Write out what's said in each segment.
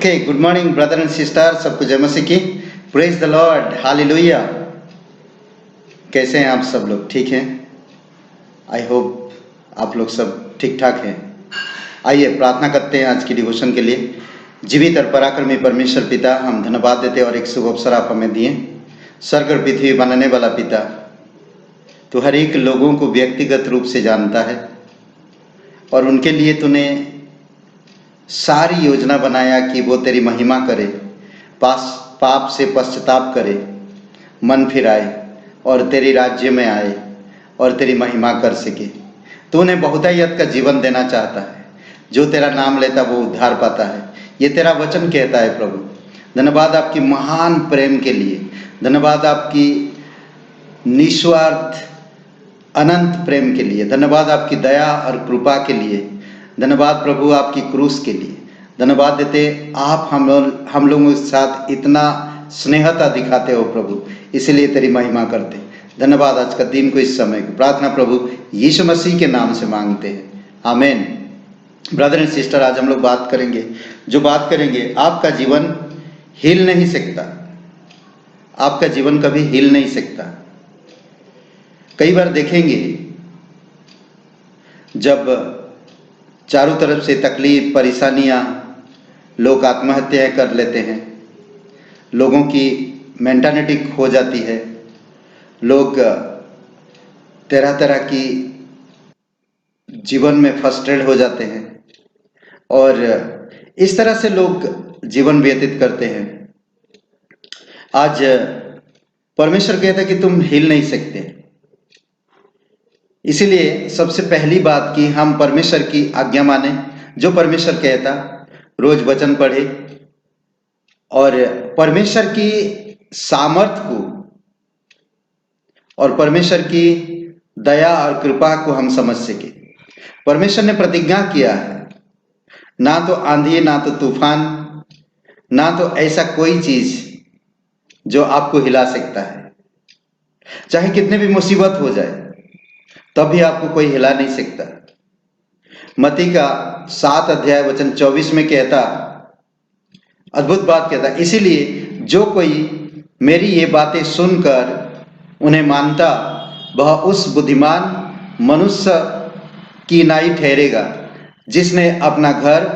Okay, good morning brother and sister, सबको जय मसीह की। Praise the Lord, hallelujah. कैसे हैं आप सब लोग? ठीक हैं? आई होप आप लोग सब ठीक ठाक हैं। आइए प्रार्थना करते हैं आज की डिवोशन के लिए। जीवित और पराक्रमी परमेश्वर पिता, हम धन्यवाद देते और एक शुभ अवसर आप हमें दिए। स्वर्ग और पृथ्वी बनाने वाला पिता, तो हर एक लोगों को व्यक्तिगत रूप से जानता है और उनके लिए तूने सारी योजना बनाया कि वो तेरी महिमा करे, पाप से पश्चाताप करे, मन फिराए और तेरी राज्य में आए और तेरी महिमा कर सके। तू उन्हें बहुतायत का जीवन देना चाहता है। जो तेरा नाम लेता वो उद्धार पाता है, ये तेरा वचन कहता है। प्रभु धन्यवाद आपकी महान प्रेम के लिए, धन्यवाद आपकी निस्वार्थ अनंत प्रेम के लिए, धन्यवाद आपकी दया और कृपा के लिए, धन्यवाद प्रभु आपकी क्रूस के लिए। धन्यवाद देते आप हम लोगों के साथ इतना स्नेहता दिखाते हो प्रभु, इसलिए तेरी महिमा करते। धन्यवाद आज का दिन को, इस समय को प्रार्थना प्रभु यीशु मसीह के नाम से मांगते हैं, आमीन। ब्रदर एंड सिस्टर, आज हम लोग बात करेंगे, जो बात करेंगे आपका जीवन हिल नहीं सकता। आपका जीवन कभी हिल नहीं सकता। कई बार देखेंगे जब चारों तरफ से तकलीफ, परेशानियां, लोग आत्महत्याएं कर लेते हैं, लोगों की मेंटालिटी खो जाती है, लोग तरह तरह की जीवन में फ्रस्ट्रेट हो जाते हैं और इस तरह से लोग जीवन व्यतीत करते हैं। आज परमेश्वर कहता है कि तुम हिल नहीं सकते। इसीलिए सबसे पहली बात कि हम परमेश्वर की आज्ञा माने, जो परमेश्वर कहता, रोज वचन पढ़े और परमेश्वर की सामर्थ को और परमेश्वर की दया और कृपा को हम समझ सके। परमेश्वर ने प्रतिज्ञा किया है, ना तो आंधी, ना तो तूफान, ना तो ऐसा कोई चीज जो आपको हिला सकता है। चाहे कितने भी मुसीबत हो जाए तभी आपको कोई हिला नहीं सकता। मत्ती का 7 अध्याय वचन 24 में कहता, अद्भुत बात कहता, इसीलिए जो कोई मेरी ये बातें सुनकर उन्हें मानता, वह उस बुद्धिमान मनुष्य की नाई ठहरेगा जिसने अपना घर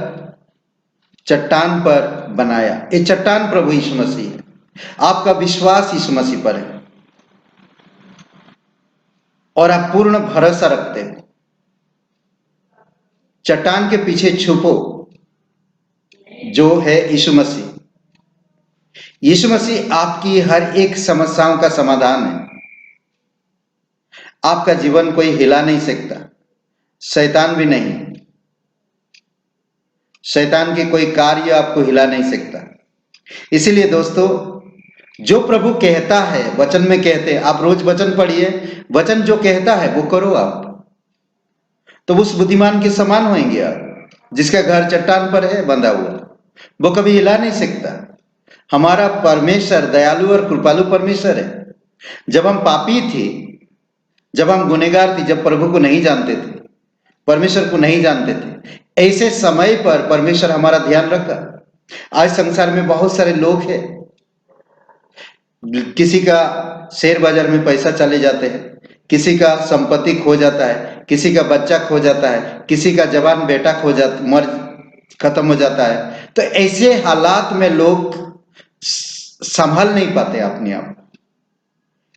चट्टान पर बनाया। ये चट्टान प्रभु यीशु मसीह है। आपका विश्वास यीशु मसीह पर है और आप पूर्ण भरोसा रखते हो। चट्टान के पीछे छुपो, जो है यीशु मसीह। यीशु मसीह आपकी हर एक समस्याओं का समाधान है। आपका जीवन कोई हिला नहीं सकता, शैतान भी नहीं। शैतान के कोई कार्य आपको हिला नहीं सकता। इसीलिए दोस्तों, जो प्रभु कहता है, वचन में कहते हैं, आप रोज वचन पढ़िए, वचन जो कहता है वो करो आप, तो उस बुद्धिमान के समान होंगे आप, जिसका घर चट्टान पर है बंधा हुआ, वो कभी हिला नहीं सकता। हमारा परमेश्वर दयालु और कृपालु परमेश्वर है। जब हम पापी थे, जब हम गुनहगार थे, जब प्रभु को नहीं जानते थे, परमेश्वर को नहीं जानते थे, ऐसे समय पर परमेश्वर हमारा ध्यान रखा। आज संसार में बहुत सारे लोग हैं, किसी का शेयर बाजार में पैसा चले जाते हैं, किसी का संपत्ति खो जाता है, किसी का बच्चा खो जाता है, किसी का जवान बेटा खत्म हो जाता है। तो ऐसे हालात में लोग संभाल नहीं पाते अपने आप।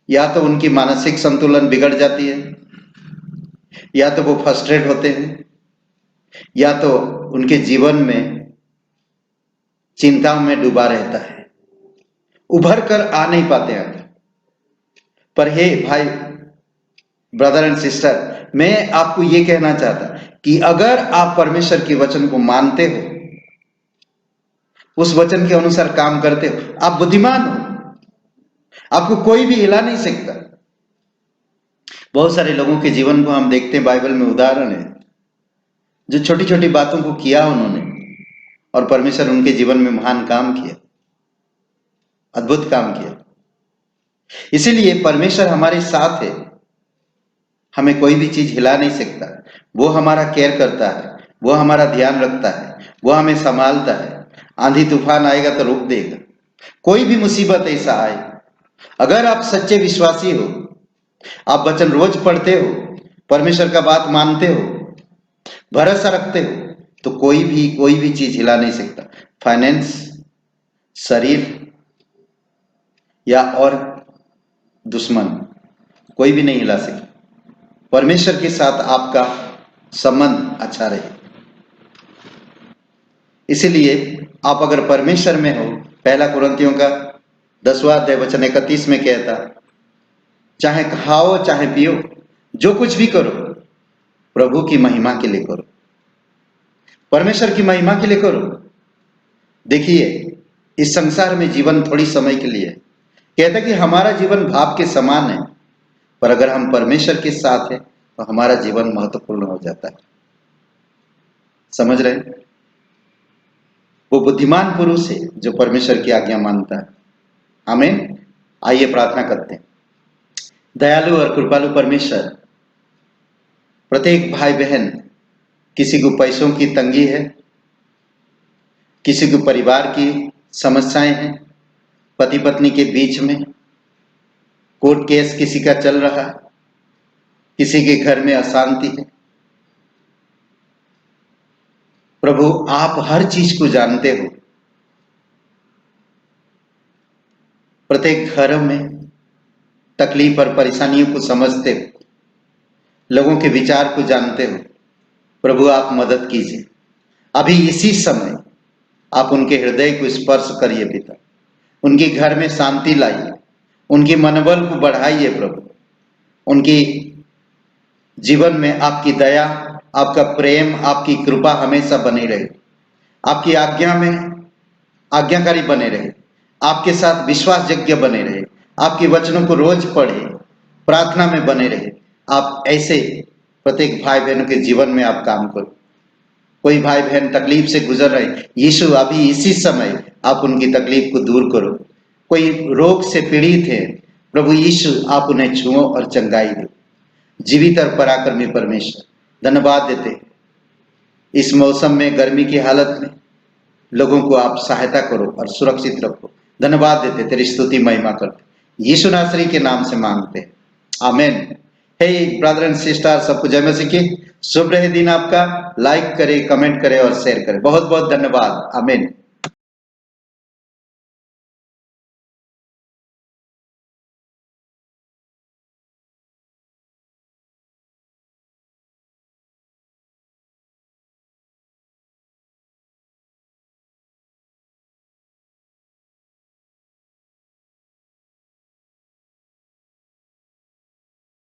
या तो उनकी मानसिक संतुलन बिगड़ जाती है, या तो वो फ्रस्ट्रेट होते हैं, या तो उनके जीवन में चिंताओं में डूबा रहता है, उभर कर आ नहीं पाते हैं। पर हे भाई, ब्रदर एंड सिस्टर, मैं आपको ये कहना चाहता कि अगर आप परमेश्वर के वचन को मानते हो, उस वचन के अनुसार काम करते हो, आप बुद्धिमान हो, आपको कोई भी हिला नहीं सकता। बहुत सारे लोगों के जीवन को हम देखते हैं, बाइबल में उदाहरण है, जो छोटी छोटी बातों को किया उन्होंने और परमेश्वर उनके जीवन में महान काम किया, अद्भुत काम किया। इसीलिए परमेश्वर हमारे साथ है, हमें कोई भी चीज हिला नहीं सकता। वो हमारा केयर करता है, वो हमारा ध्यान रखता है, वो हमें संभालता है। आंधी तूफान आएगा तो रोक देगा। कोई भी मुसीबत ऐसा आए, अगर आप सच्चे विश्वासी हो, आप वचन रोज पढ़ते हो, परमेश्वर का बात मानते हो, भरोसा रखते हो, तो कोई भी चीज हिला नहीं सकता। फाइनेंस, शरीर या और दुश्मन, कोई भी नहीं हिला सके। परमेश्वर के साथ आपका संबंध अच्छा रहे। इसीलिए आप अगर परमेश्वर में हो, पहला कुरिन्थियों का 10वां अध्याय वचन 31 में कहता, चाहे खाओ चाहे पियो, जो कुछ भी करो प्रभु की महिमा के लिए करो, परमेश्वर की महिमा के लिए करो। देखिए, इस संसार में जीवन थोड़ी समय के लिए है। कहता कि हमारा जीवन भाप के समान है, पर अगर हम परमेश्वर के साथ हैं तो हमारा जीवन महत्वपूर्ण हो जाता है। समझ रहे हैं? वो बुद्धिमान पुरुष है जो परमेश्वर की आज्ञा मानता है। आमीन। आइए प्रार्थना करते हैं। दयालु और कृपालु परमेश्वर, प्रत्येक भाई बहन, किसी को पैसों की तंगी है, किसी को परिवार की समस्याएं हैं, पति पत्नी के बीच में कोर्ट केस किसी का चल रहा है, किसी के घर में अशांति है। प्रभु, आप हर चीज को जानते हो। प्रत्येक घर में तकलीफ और परेशानियों को समझते हो, लोगों के विचार को जानते हो। प्रभु, आप मदद कीजिए। अभी इसी समय आप उनके हृदय को स्पर्श करिए पिता, उनके घर में शांति लाइए, उनके मनोबल को बढ़ाइए प्रभु, उनकी जीवन में आपकी दया, आपका प्रेम, आपकी कृपा हमेशा बनी रहे, आपकी आज्ञा में आज्ञाकारी बने रहे, आपके साथ विश्वासयोग्य बने रहे, आपके वचनों को रोज पढ़े, प्रार्थना में बने रहे। आप ऐसे प्रत्येक भाई बहनों के जीवन में आप काम करो। कोई भाई बहन तकलीफ से गुजर रहे, यीशु अभी इसी समय आप उनकी तकलीफ को दूर करो। कोई रोग से पीड़ित है, प्रभु यीशु आप उन्हें छुओ और चंगाई दो। जीवित और पराक्रमी परमेश्वर, धन्यवाद देते इस मौसम में, गर्मी की हालत में लोगों को आप सहायता करो और सुरक्षित रखो। धन्यवाद देते, तेरी स्तुति महिमा करते, यीशु नासरी के नाम से मांगते हैं, आमीन। हे ब्रदर एंड सिस्टर, सबको जय मसीह की। शुभ रहे दिन आपका। लाइक करें, कमेंट करें और शेयर करें। बहुत बहुत धन्यवाद। आमीन।